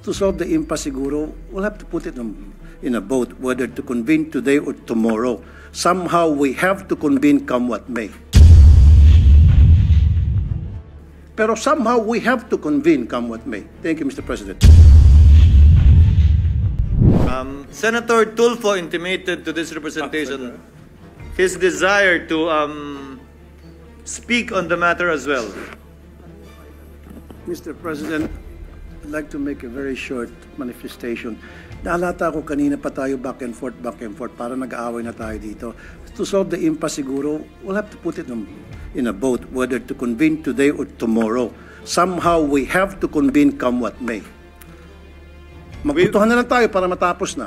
to solve the impasse siguro, we'll have to put it in a vote whether to convene today or tomorrow. Somehow we have to convene come what may. Pero somehow we have to convene come what may. Thank you, Mr. President. Senator Tulfo intimated to this representation his desire to speak on the matter as well. Mr. President, I'd like to make a very short manifestation. Naalata ko kanina pa tayo back and forth, para nag-aaway na tayo dito. To solve the impasse siguro, we'll have to put it in a vote whether to convene today or tomorrow. Somehow we have to convene come what may. Magbutuhan na lang tayo para matapos na.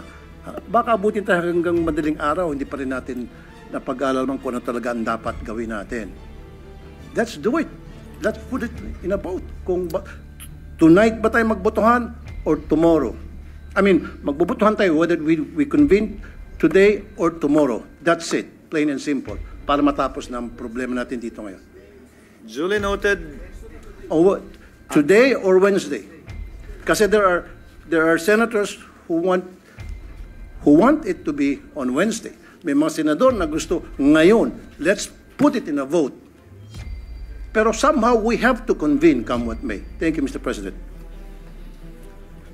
Baka abutin tayo hanggang madaling araw, hindi pa rin natin napag-alalaman kung ano talaga ang dapat gawin natin. Let's do it. Let's put it in a vote. Tonight ba tayo magbutuhan or tomorrow? I mean, magbubutuhan tayo whether we convene today or tomorrow. That's it. Plain and simple. Para matapos na ang problema natin dito ngayon. Duly noted. Today or Wednesday? Kasi there are senators who want it to be on Wednesday. May mga senador na gusto ngayon. Let's put it in a vote. Pero somehow we have to convene come what may. Thank you, Mr. President.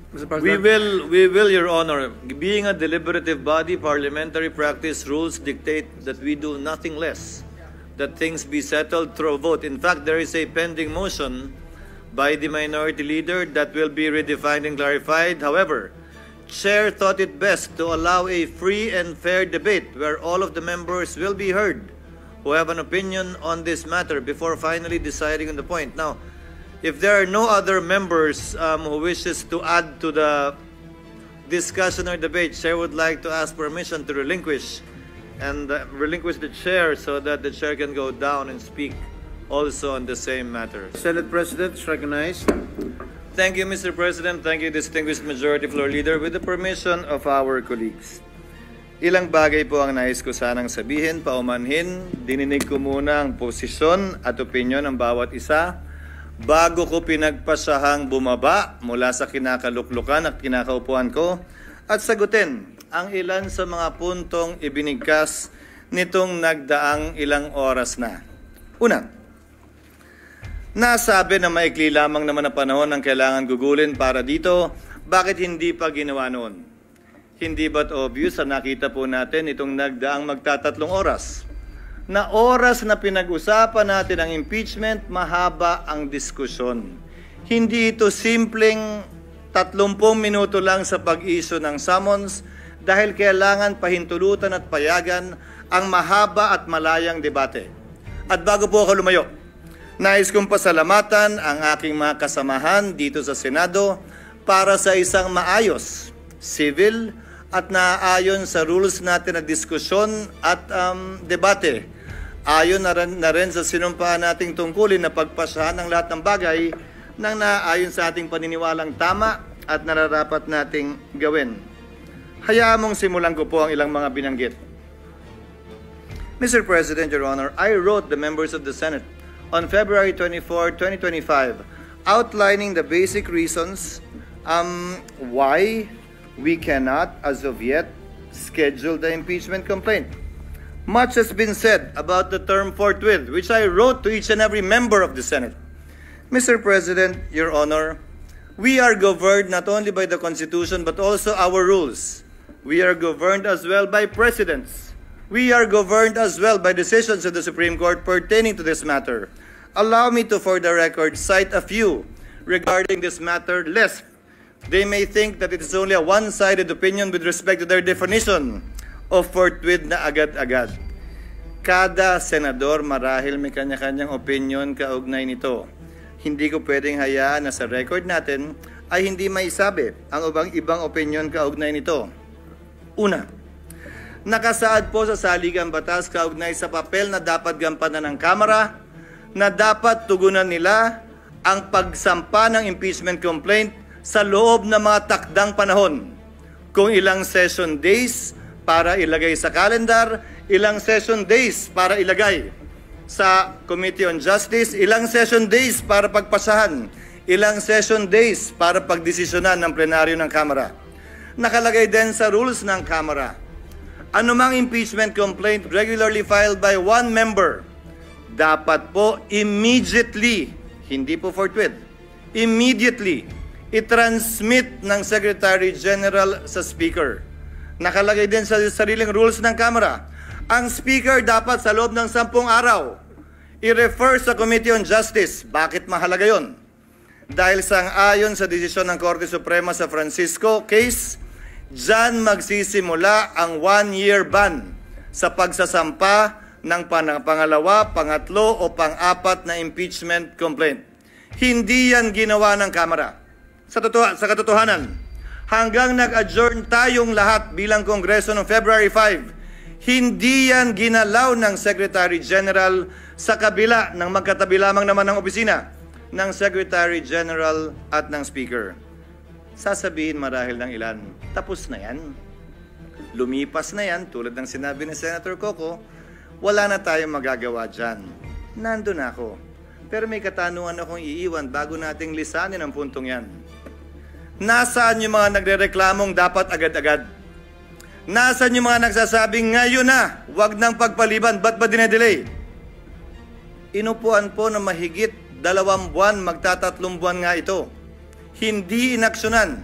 Mr. President. We will, Your Honor. Being a deliberative body, parliamentary practice rules dictate that we do nothing less, that things be settled through a vote. In fact, there is a pending motion by the minority leader that will be redefined and clarified. However, Chair thought it best to allow a free and fair debate where all of the members will be heard who have an opinion on this matter before finally deciding on the point. Now, if there are no other members who wishes to add to the discussion or debate, Chair would like to ask permission to relinquish the Chair so that the Chair can go down and speak also on the same matter. Senate President is recognized. Thank you, Mr. President. Thank you, distinguished Majority Floor Leader. With the permission of our colleagues, ilang bagay po ang nais ko sanang sabihin, paumanhin. Dininig ko muna ang posisyon at opinyon ng bawat isa bago ko pinagpasahang bumaba mula sa kinakaluklukan at kinakaupuan ko at sagutin ang ilan sa mga puntong ibinigkas nitong nagdaang ilang oras na. Una, nasabi na maikli lamang naman ang panahon ang kailangan gugulin para dito, bakit hindi pa ginawa noon? Hindi ba't obvious na nakita po natin itong nagdaang magtatatlong oras? Na oras na pinag-usapan natin ang impeachment, mahaba ang diskusyon. Hindi ito simpleng 30 minuto lang sa pag-issue ng summons dahil kailangan pahintulutan at payagan ang mahaba at malayang debate. At bago po ako lumayo, nais kong pasalamatan ang aking mga kasamahan dito sa Senado para sa isang maayos, civil, at naaayon sa rules natin na diskusyon at debate. Ayon na rin sa sinumpaan nating tungkulin na pagpasahan ng lahat ng bagay nang naaayon sa ating paniniwalang tama at nararapat nating gawin. Hayaan mong simulan ko po ang ilang mga binanggit. Mr. President, Your Honor, I wrote the members of the Senate on February 24, 2025, outlining the basic reasons why we cannot, as of yet, schedule the impeachment complaint. Much has been said about the term forthwith, which I wrote to each and every member of the Senate. Mr. President, Your Honor, we are governed not only by the Constitution but also our rules. We are governed as well by precedents. We are governed as well by decisions of the Supreme Court pertaining to this matter. Allow me to, for the record, cite a few regarding this matter, lest they may think that it is only a one-sided opinion with respect to their definition of forthwith na agad-agad. Kada senador marahil may kanya-kanyang opinion kaugnay nito. Hindi ko pwedeng hayaan na sa record natin ay hindi maisabi ang ibang opinion kaugnay nito. Una, nakasaad po sa saligang batas kaugnay sa papel na dapat gampanan ng Kamara na dapat tugunan nila ang pagsampa ng impeachment complaint sa loob ng mga takdang panahon. Kung ilang session days para ilagay sa calendar, ilang session days para ilagay sa Committee on Justice, ilang session days para pagpasahan, ilang session days para pagdesisyonan ng plenaryo ng Kamara. Nakalagay din sa rules ng Kamara, anumang impeachment complaint regularly filed by one member, dapat po immediately, hindi po forthwith, immediately, i-transmit ng Secretary General sa Speaker. Nakalagay din sa sariling rules ng Kamara, ang Speaker dapat sa loob ng 10 araw i-refer sa Committee on Justice. Bakit mahalaga yon? Dahil sang-ayon sa desisyon ng Korte Suprema sa Francisco case, dyan magsisimula ang 1-year ban sa pagsasampa ng pangalawa, pangatlo o pang-apat na impeachment complaint. Hindi yan ginawa ng Kamara. Sa katotohanan, hanggang nag-adjourn tayong lahat bilang Kongreso noong February 5, hindi yan ginalaw ng Secretary General sa kabila ng magkatabi lamang naman ng opisina ng Secretary General at ng Speaker. Sasabihin marahil ng ilan, tapos na yan. Lumipas na yan, tulad ng sinabi ni Senator Coco, wala na tayong magagawa dyan. Nandun ako. Pero may katanungan akong iiwan bago nating lisanin ang puntong yan. Nasaan yung mga nagrereklamong dapat agad-agad? Nasaan yung mga nagsasabing ngayon na, wag nang pagpaliban, ba't ba dinedelay? Inupuan po na mahigit 2 buwan, magtatatlong buwan nga ito. Hindi inaksyonan.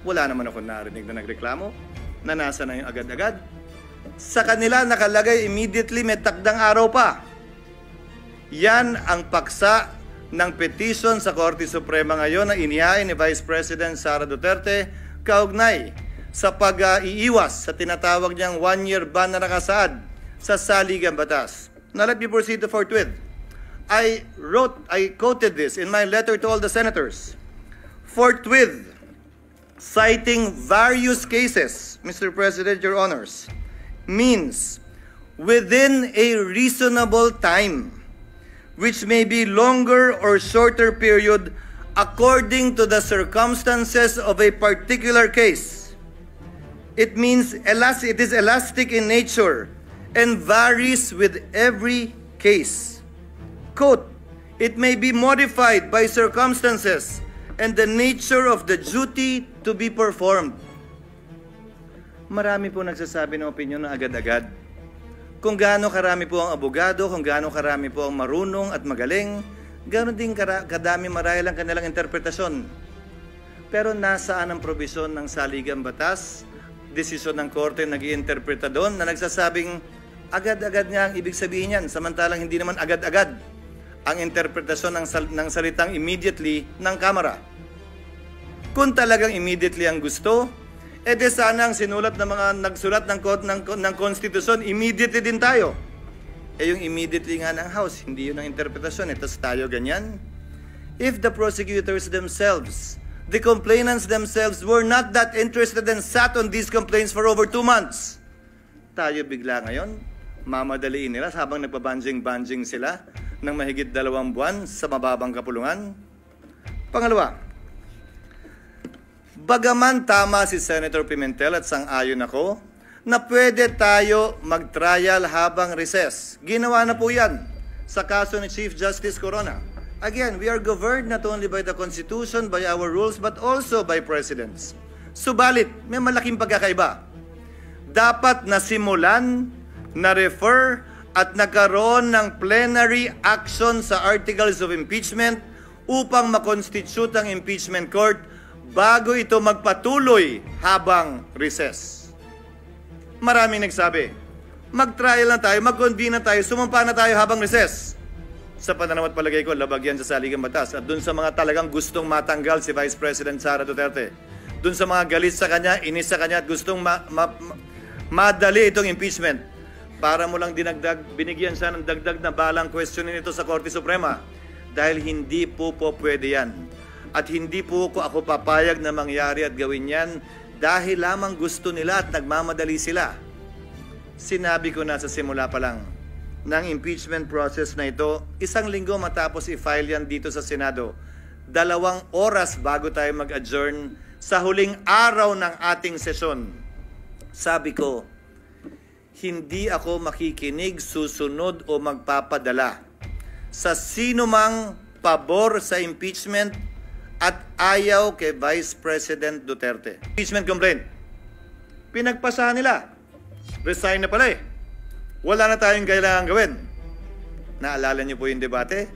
Wala naman ako narinig na nagreklamo na nasa na yung agad-agad. Sa kanila nakalagay immediately, may takdang araw pa. Yan ang paksa ng petition sa Korte Suprema ngayon na inihain ni Vice President Sara Duterte kaugnay sa pag-iiwas sa tinatawag niyang 1-year ban na nakasaad sa saligang batas. Now let me proceed to forthwith. I quoted this in my letter to all the senators. Forthwith, citing various cases, Mr. President, Your Honors, means within a reasonable time, which may be longer or shorter period according to the circumstances of a particular case. It means it is elastic in nature and varies with every case. Quote, it may be modified by circumstances and the nature of the duty to be performed. Marami po nagsasabi ng opinyon na agad-agad. Kung gaano karami po ang abogado, kung gaano karami po ang marunong at magaling, gaano din kadami marahil ang kanilang interpretasyon. Pero nasaan ang probisyon ng saligang batas, desisyon ng korte nag-iinterpreta doon na nagsasabing agad-agad nga ang ibig sabihin yan, samantalang hindi naman agad-agad ang interpretasyon ng salitang immediately ng Kamara. Kung talagang immediately ang gusto, edi sana ang sinulat ng mga nagsulat ng konstitusyon, immediately din tayo. Yung immediately nga ng House, hindi yun ang interpretasyon. Tapos tayo ganyan. If the prosecutors themselves, the complainants themselves were not that interested and sat on these complaints for over 2 months, tayo bigla ngayon, mamadaliin nila habang nagpabanjing-banjing sila ng mahigit 2 buwan sa mababang kapulungan. Pangalawa, bagaman tama si Senator Pimentel at sang-ayon ako na pwede tayo mag-trial habang recess. Ginawa na po yan sa kaso ni Chief Justice Corona. Again, we are governed not only by the Constitution, by our rules, but also by precedents. Subalit, may malaking pagkakaiba. Dapat nasimulan, na-refer, at nagkaroon ng plenary action sa articles of impeachment upang makonstitute ang impeachment court bago ito magpatuloy habang recess. Maraming nagsabi, mag-trial na tayo, mag-convene na tayo, sumampa na tayo habang recess. Sa pananaw at palagay ko, labag yan sa saligang batas. At dun sa mga talagang gustong matanggal si Vice President Sara Duterte, dun sa mga galit sa kanya, inis sa kanya at gustong madali itong impeachment, para mo lang dinagdag, binigyan siya ng dagdag na balang questionin ito sa Korte Suprema. Dahil hindi po pwede yan. At hindi po ako papayag na mangyari at gawin yan dahil lamang gusto nila at nagmamadali sila. Sinabi ko na sa simula pa lang ng impeachment process na ito, 1 linggo matapos i-file yan dito sa Senado, 2 oras bago tayo mag-adjourn sa huling araw ng ating sesyon. Sabi ko, hindi ako makikinig, susunod o magpapadala sa sino mang pabor sa impeachment at ayaw kay Vice President Duterte. Impeachment complaint. Pinagpasahan nila. Resign na pala eh. Wala na tayong kailangan gawin. Naalala niyo po yung debate?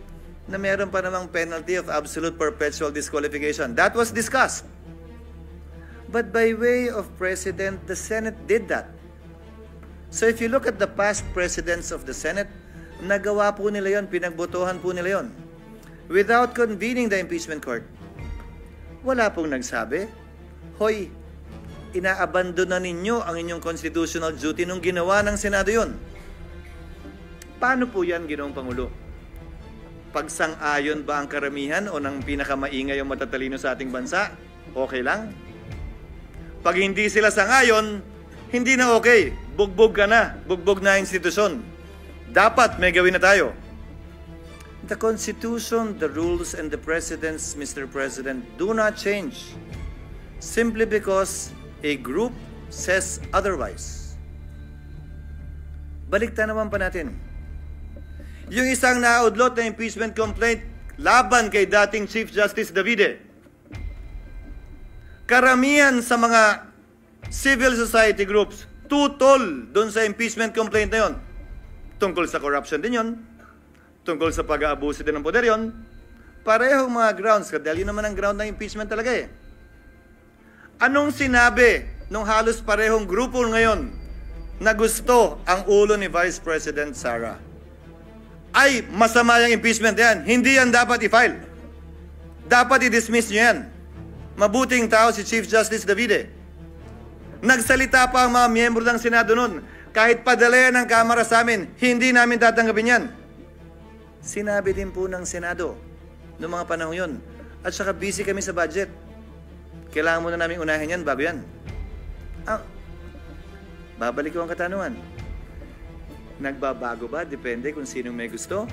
Na meron pa namang penalty of absolute perpetual disqualification. That was discussed. But by way of precedent, the Senate did that. So if you look at the past presidents of the Senate, nagawa po nila yon, pinagbotohan po nila yon. Without convening the impeachment court. Wala pong nagsabi, hoy, inaabandon na ninyo ang inyong constitutional duty nung ginawa ng Senado yon. Paano po yan, Ginoong Pangulo? Pagsang-ayon ba ang karamihan o ng pinakamaingay yung matatalino sa ating bansa? Okay lang? Pag hindi sila sangayon, hindi na okay. Bugbog ka na. Bugbog na institusyon. Dapat may gawin na tayo. The Constitution, the rules, and the precedents, Mr. President, do not change simply because a group says otherwise. Baliktan naman pa natin. Yung isang naudlot na impeachment complaint laban kay dating Chief Justice Davide. Karamihan sa mga civil society groups, tutol doon sa impeachment complaint na yon. Tungkol sa corruption din yon. Tungkol sa pag-aabuso din ng poder yon. Parehong mga grounds, dahil yun naman ang ground ng impeachment talaga eh. Anong sinabi nung halos parehong grupo ngayon na gusto ang ulo ni Vice President Sara? Ay, masama yung impeachment yan. Hindi yan dapat i-file. Dapat i-dismiss nyo yan. Mabuting tao si Chief Justice Davide. Nagsalita pa ang mga miyembro ng Senado noon. Kahit padala ng Kamara sa amin, hindi namin tatanggapin yan. Sinabi din po ng Senado noong mga panahon yun. At saka busy kami sa budget. Kailangan muna namin unahin yan bago yan. Babalik ko ang katanungan. Nagbabago ba? Depende kung sinong may gusto.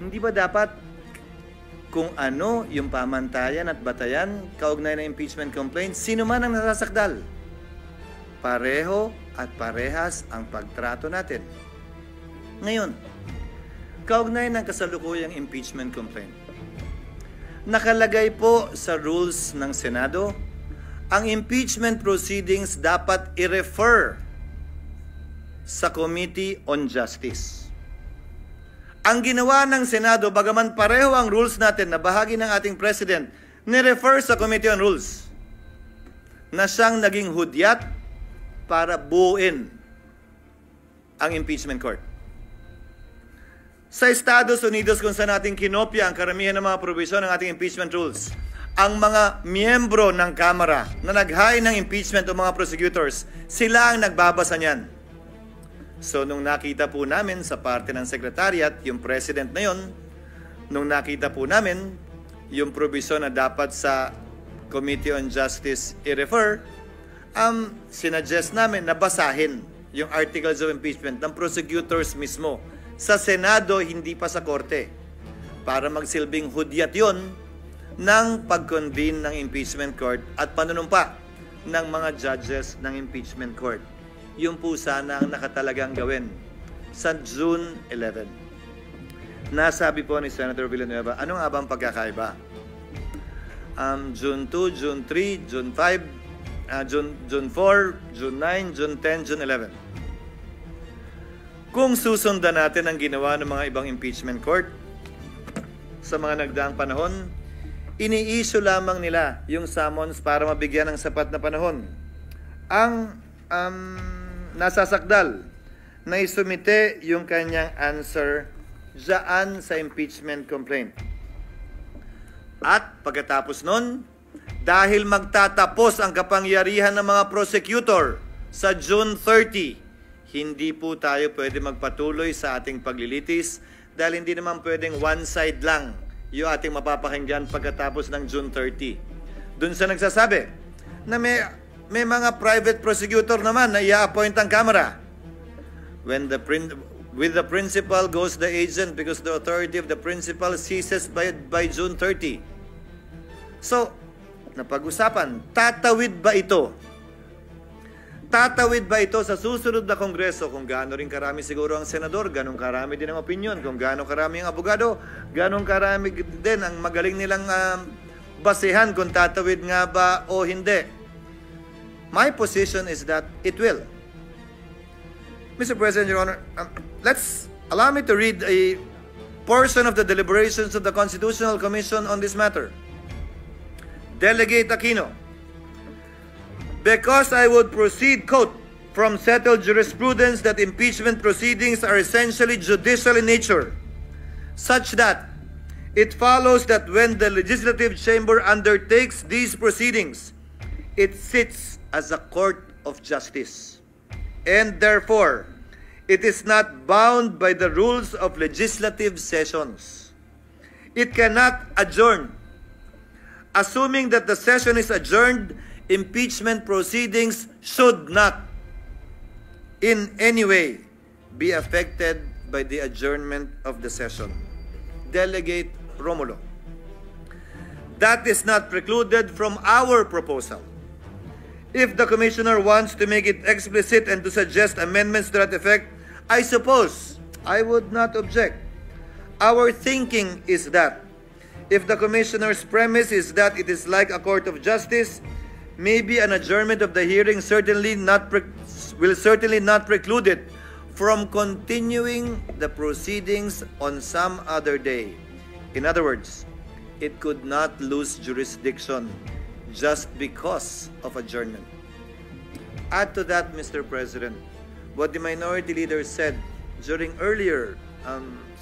Hindi ba dapat kung ano yung pamantayan at batayan kaugnay ng impeachment complaint, sino man ang nasasakdal? Pareho at parehas ang pagtrato natin. Ngayon, kaugnay ng kasalukuyang impeachment complaint, nakalagay po sa rules ng Senado, ang impeachment proceedings dapat i-refer sa Committee on Justice. Ang ginawa ng Senado, bagaman pareho ang rules natin na bahagi ng ating President, ni-refer sa Committee on Rules na siyang naging hudyat para buuin ang impeachment court. Sa Estados Unidos, kung saan natin kinopya ang karamihan ng mga provision ng ating impeachment rules, ang mga miyembro ng Kamara na nag-hain ng impeachment o mga prosecutors, sila ang nagbabasa niyan. So, nung nakita po namin sa parte ng Secretariat, yung President na yon, nung nakita po namin yung provision na dapat sa Committee on Justice i-refer, sinuggest namin na basahin yung Articles of Impeachment ng prosecutors mismo. Sa Senado, hindi pa sa Korte. Para magsilbing hudyat yon ng pag-convene ng impeachment court at panunumpa ng mga judges ng impeachment court. Yung po sana ang nakatalagang gawin sa June 11. Nasabi po ni Senator Villanueva, ano nga ba ang pagkakaiba? June 2, June 3, June 5, June 4, June 9, June 10, June 11. Kung susundan natin ang ginawa ng mga ibang impeachment court sa mga nagdaang panahon, ini-issue lamang nila yung summons para mabigyan ng sapat na panahon. Ang nasasakdal na isumite yung kanyang answer dyan sa impeachment complaint. At pagkatapos nun, dahil magtatapos ang kapangyarihan ng mga prosecutor sa June 30, hindi po tayo pwede magpatuloy sa ating paglilitis dahil hindi naman pwedeng one side lang yung ating mapapakinggan pagkatapos ng June 30. Doon sa nagsasabi na may mga private prosecutor naman na i-appoint ang Kamara. With the principal goes the agent because the authority of the principal ceases by June 30. So, napag-usapan, tatawid ba ito Tatawid ba ito sa susunod na Kongreso? Kung gaano rin karami siguro ang senador, ganun karami din ang opinion. Kung gaano karami ang abogado, ganun karami din ang magaling nilang basehan kung tatawid nga ba o hindi. My position is that it will. Mr. President, Your Honor, allow me to read a portion of the deliberations of the Constitutional Commission on this matter. Delegate Aquino, because I would proceed, quote, from settled jurisprudence that impeachment proceedings are essentially judicial in nature, such that it follows that when the legislative chamber undertakes these proceedings, it sits as a court of justice, and therefore, it is not bound by the rules of legislative sessions. It cannot adjourn. Assuming that the session is adjourned, impeachment proceedings should not in any way be affected by the adjournment of the session. Delegate Romulo. That is not precluded from our proposal. If the Commissioner wants to make it explicit and to suggest amendments to that effect, I suppose I would not object. Our thinking is that if the Commissioner's premise is that it is like a court of justice, maybe an adjournment of the hearing will certainly not preclude it from continuing the proceedings on some other day. In other words, it could not lose jurisdiction just because of adjournment. Add to that, Mr. President, what the Minority Leader said during earlier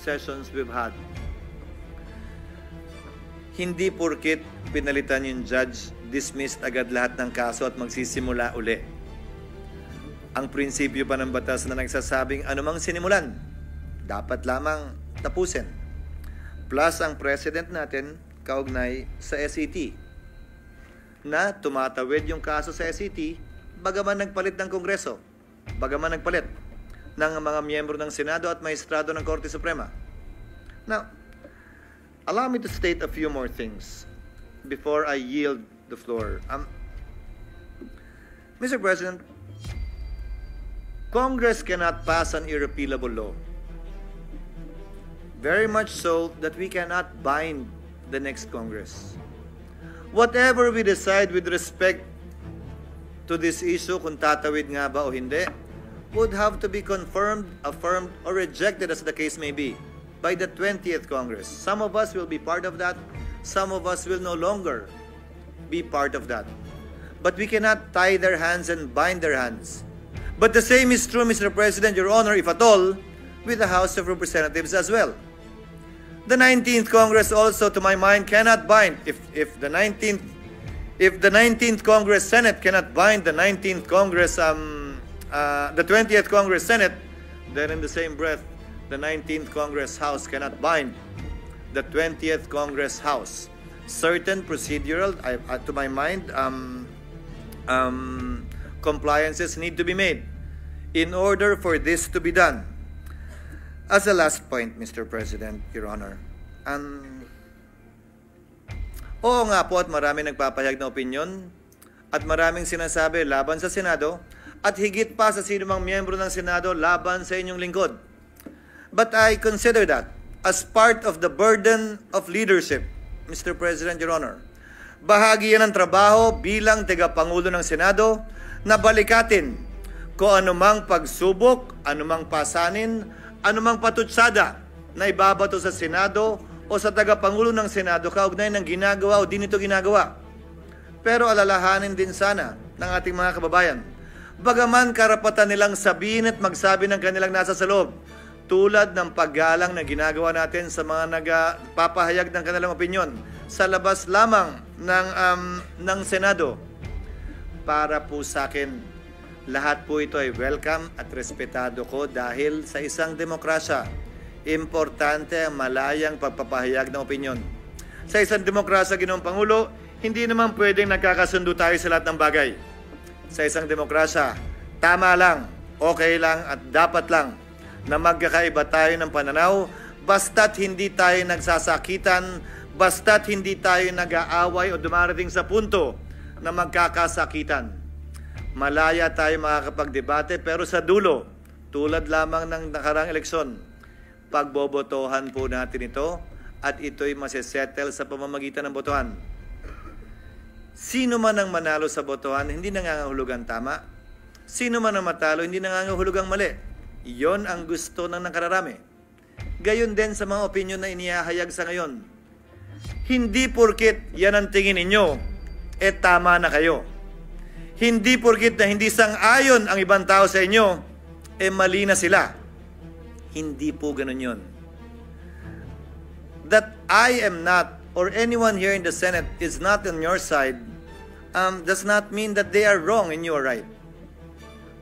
sessions we've had. Hindi porkit pinalitan yung judge, dismissed agad lahat ng kaso at magsisimula uli. Ang prinsipyo pa ng batas na nagsasabing anumang sinimulan, dapat lamang tapusin. Plus ang president natin kaugnay sa SET na tumatawid yung kaso sa SET bagaman nagpalit ng Kongreso, bagaman nagpalit ng mga miyembro ng Senado at maestrado ng Korte Suprema. Now, allow me to state a few more things before I yield the floor. Mr. President, Congress cannot pass an irrepealable law. Very much so that we cannot bind the next Congress. Whatever we decide with respect to this issue, kung tatawid nga ba o hindi, would have to be confirmed, affirmed, or rejected as the case may be by the 20th Congress. Some of us will be part of that. Some of us will no longer be part of that. But we cannot tie their hands and bind their hands. But the same is true, Mr. President, Your Honor, if at all, with the House of Representatives as well. The 19th Congress also, to my mind, cannot bind. If the 19th Congress Senate cannot bind the 19th Congress, the 20th Congress Senate, then in the same breath, the 19th Congress House cannot bind the 20th Congress House. Certain procedural, to my mind, compliances need to be made in order for this to be done. As a last point, Mr. President, Your Honor, oo nga po at marami nagpapahayag na opinyon at maraming sinasabi laban sa Senado at higit pa sa sinumang miyembro ng Senado laban sa inyong lingkod. But I consider that as part of the burden of leadership, Mr. President, Your Honor. Bahagi yan ng trabaho bilang tagapangulo ng Senado na balikatin kung anumang pagsubok, anumang pasanin, anumang patutsada na ibabato sa Senado o sa tagapangulo ng Senado kaugnay ng ginagawa o di nito ginagawa. Pero alalahanin din sana ng ating mga kababayan, bagaman karapatan nilang sabihin at magsabi ng kanilang nasa sa loob, tulad ng paggalang na ginagawa natin sa mga nagpapahayag ng kanilang opinyon sa labas lamang ng Senado. Para po sa akin, lahat po ito ay welcome at respetado ko dahil sa isang demokrasya, importante ang malayang pagpapahayag ng opinyon. Sa isang demokrasya, Ginoong Pangulo, hindi naman pwedeng nagkakasundo tayo sa lahat ng bagay. Sa isang demokrasya, tama lang, okay lang at dapat lang na magkakaiba tayo ng pananaw basta't hindi tayo nagsasakitan, basta't hindi tayo nag-aaway o dumarating sa punto na magkakasakitan. malaya tayo makakapagdebate, pero sa dulo, tulad lamang ng nakarang eleksyon, pagbobotohan po natin ito at ito'y masesettle sa pamamagitan ng botohan. Sino man ang manalo sa botohan, hindi nangangahulugang tama. Sino man ang matalo, hindi nangangahulugang mali. Iyon ang gusto ng nakararami. Gayon din sa mga opinion na inihahayag sa ngayon. Hindi porkit yan ang tingin ninyo, tama na kayo. Hindi porkit na hindi sang-ayon ang ibang tao sa inyo, mali na sila. Hindi po ganun yun. That I am not, or anyone here in the Senate is not on your side, does not mean that they are wrong and you are right.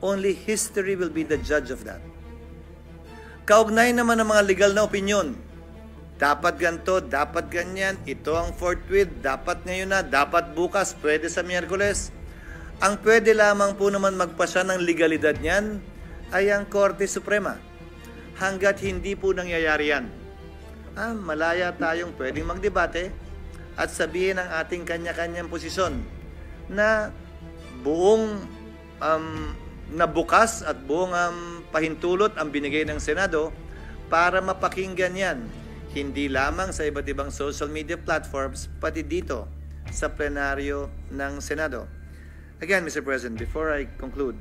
Only history will be the judge of that. Kaugnay naman ng mga legal na opinion. Dapat ganito, dapat ganyan, ito ang forthwith, dapat ngayon na, dapat bukas, pwede sa Miyerkules. Ang pwede lamang po naman magpasya ng legalidad niyan ay ang Korte Suprema. Hanggat hindi po nangyayari yan, malaya tayong pwedeng magdebate at sabihin ang ating kanya-kanyang posisyon na buong nabukas at buong pahintulot ang binigay ng Senado para mapakinggan yan. Hindi lamang sa iba't ibang social media platforms, pati dito sa plenaryo ng Senado. Again, Mr. President, before I conclude,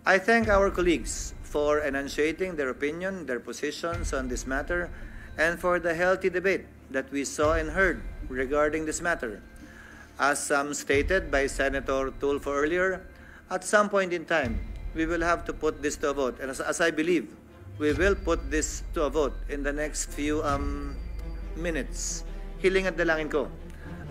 I thank our colleagues for enunciating their opinion, their positions on this matter, and for the healthy debate that we saw and heard regarding this matter. As stated by Senator Tulfo earlier, at some point in time, we will have to put this to a vote. And as I believe, we will put this to a vote in the next few minutes. Hiling at dalangin ko,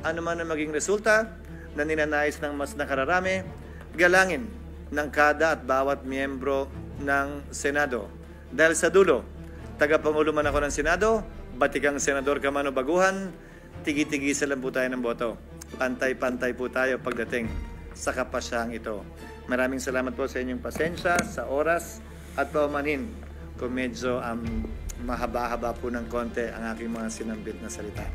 ano man ang maging resulta na ninanais ng mas nakararami, galangin ng kada at bawat miyembro ng Senado. Dahil sa dulo, tagapangulo man ako ng Senado, batikang senador ka man o baguhan, tigi-tigisa lang po tayo ng boto. Pantay-pantay po tayo pagdating sa kapasyang ito. Maraming salamat po sa inyong pasensya, sa oras at paumanhin kung medyo mahaba-haba po ng konti ang aking mga sinambit na salita.